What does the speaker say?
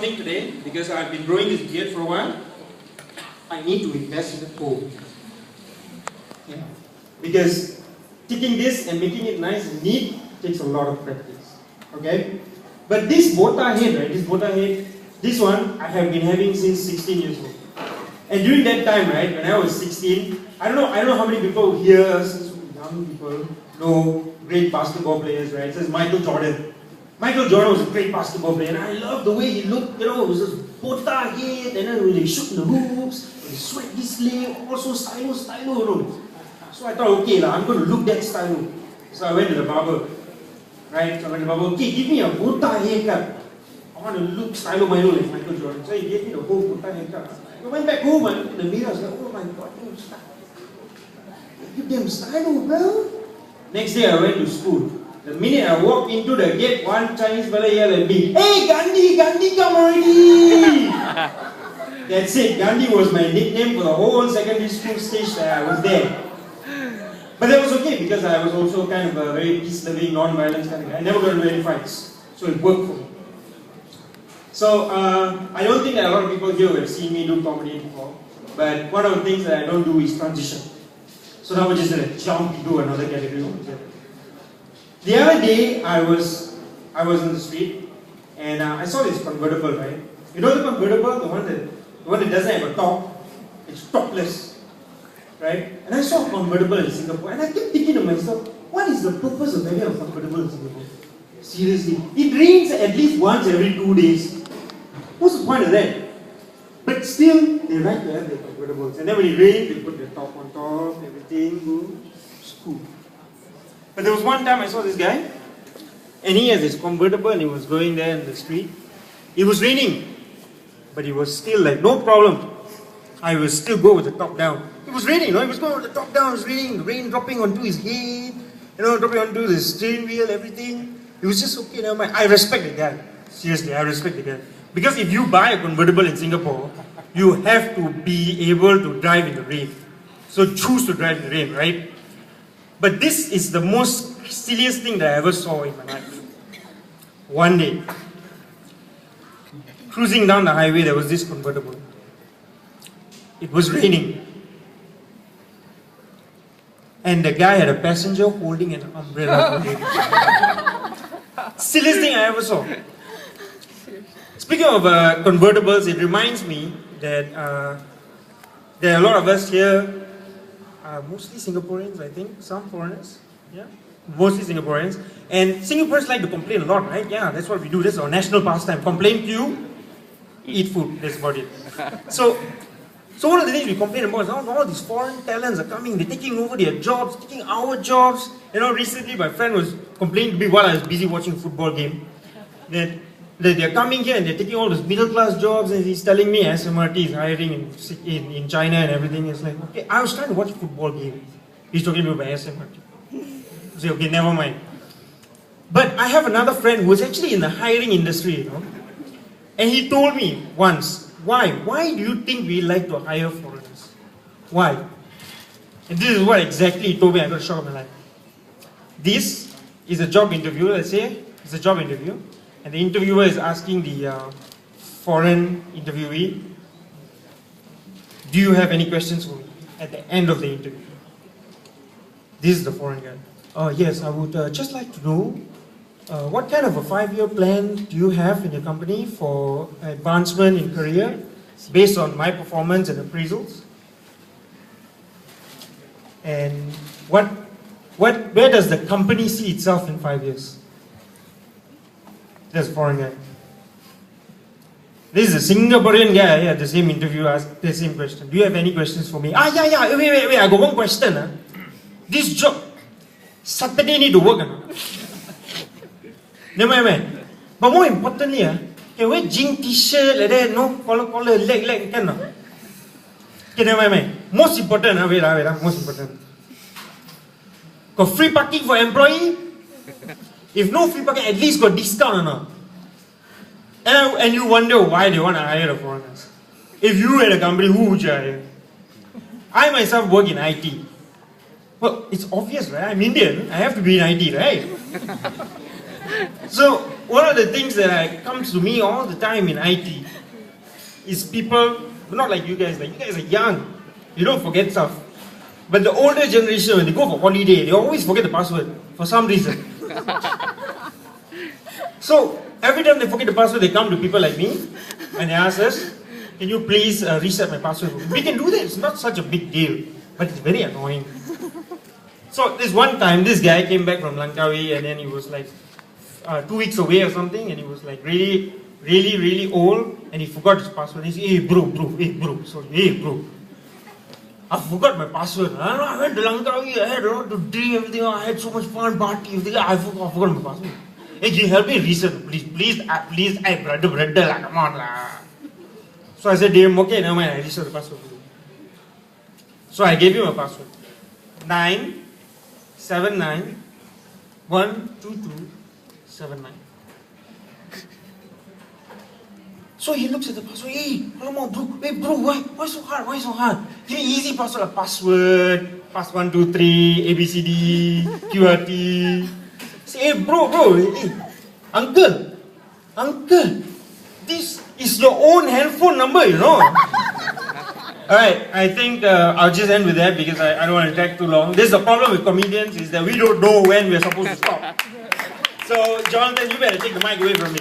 something today because I've been growing this beard for a while. I need to invest in the comb. Yeah. Because taking this and making it nice and neat takes a lot of practice. Okay? But this bota head, right? This one I have been having since 16 years old. And during that time, right, when I was 16, I don't know how many people here, young people, know great basketball players, right? It says Michael Jordan. Michael Jordan was a great basketball player, and I love the way he looked, it was this bota head, and then when they shoot the hoops, they sweat this leg, also stylo, So I thought, okay, I'm going to look that stylo. So I went to the barber, right? So I went to the barber, okay, give me a bota haircut. I want to look stylo my like Michael Jordan. So he gave me the whole bota haircut. I went back home and in the mirror, I was like, oh my god, you damn stylo, bro. Next day I went to school. The minute I walked into the gate, one Chinese fella yelled at me, "Hey Gandhi, come already!" That's it. Gandhi was my nickname for the whole secondary school stage that I was there. But that was okay because I was also kind of a very peace-loving, non-violent kind of guy. I never got into any fights. So it worked for me. So I don't think that a lot of people here have seen me do comedy before. But one of the things that I don't do is transition. So now we're just going to jump into another category. The other day, I was on the street and I saw this convertible, right? You know the convertible, the one that doesn't have a top, it's topless, right? And I saw a convertible in Singapore and I kept thinking to myself, what is the purpose of having a convertible in Singapore? Seriously, it rains at least once every 2 days. What's the point of that? But still, they like to have their convertibles. And then when it rains, they put the top on top, everything, it's cool. But there was one time I saw this guy, and he has this convertible and he was going there in the street. It was raining, but he was still like, no problem. I will still go with the top down. It was raining, he was going with the top down, it was raining, the rain dropping onto his head, dropping onto the steering wheel, everything. It was just okay, never mind. I respect the guy. Seriously, I respect the guy. Because if you buy a convertible in Singapore, you have to be able to drive in the rain. So choose to drive in the rain, right? But this is the most silliest thing that I ever saw in my life. One day, cruising down the highway, there was this convertible. It was raining. And the guy had a passenger holding an umbrella. Silliest thing I ever saw. Speaking of convertibles, it reminds me that there are a lot of us here, mostly Singaporeans, I think, some foreigners, yeah, mostly Singaporeans. And Singaporeans like to complain a lot, right? Yeah, that's what we do. That's our national pastime. Complain to you, eat food. That's about it. So one of the things we complain about is how all these foreign talents are coming. They're taking over their jobs, taking our jobs. Recently my friend was complaining to me while I was busy watching a football game that they're coming here and they're taking all those middle-class jobs, and he's telling me SMRT is hiring in China and everything. It's like, okay, I was trying to watch a football game. He's talking to me about SMRT. I say, okay, never mind. But I have another friend who is actually in the hiring industry, and he told me once, why do you think we like to hire foreigners? Why? And this is what exactly he told me. I got a shock of my life. This is a job interview, let's say. It's a job interview. And the interviewer is asking the foreign interviewee, do you have any questions for me at the end of the interview? This is the foreign guy. Yes, I would just like to know, what kind of a 5-year plan do you have in your company for advancement in career based on my performance and appraisals? And where does the company see itself in 5 years? That's a foreign guy. This is a Singaporean guy at the same interview asked the same question. Do you have any questions for me? Yeah, wait, I got one question. This job, Saturday need to work or not? Never mind. But more importantly, can wear jean t-shirt like that, no? Collar, leg, can not? Okay, never mind. Most important, wait, most important. Got free parking for employee? If no free parking, at least got discount or not? And you wonder why they want to hire the foreigners. If you had a company, who would you hire? I myself work in IT. Well, it's obvious, right? I'm Indian. I have to be in IT, right? So one of the things that comes to me all the time in IT is people, not like you guys are young, you don't forget stuff. But the older generation, when they go for holiday, they always forget the password for some reason. So every time they forget the password, they come to people like me and they ask us, can you please reset my password? We can do that, it's not such a big deal, but it's very annoying. So this one time, this guy came back from Langkawi and then he was like 2 weeks away or something, and he was like really old, and he forgot his password. He said, hey bro, I forgot my password. I went to Langkawi, I had a lot to drink, everything, I had so much fun, party, everything, I forgot my password. Hey, can you help me reset? Please, hey brother, come on lah. So I said, damn, okay, never mind, I reset the password. So I gave him a password. 979-12279. So he looks at the password, hey, bro, why so hard? Why so hard? Give me easy password, pass 1, 2, 3, ABCD, QRT. Say, hey, bro, hey, uncle, this is your own handphone number, you know. Alright, I think I'll just end with that because I don't want to drag too long. This is the problem with comedians, is that we don't know when we're supposed to stop. So, Jonathan, you better take the mic away from me.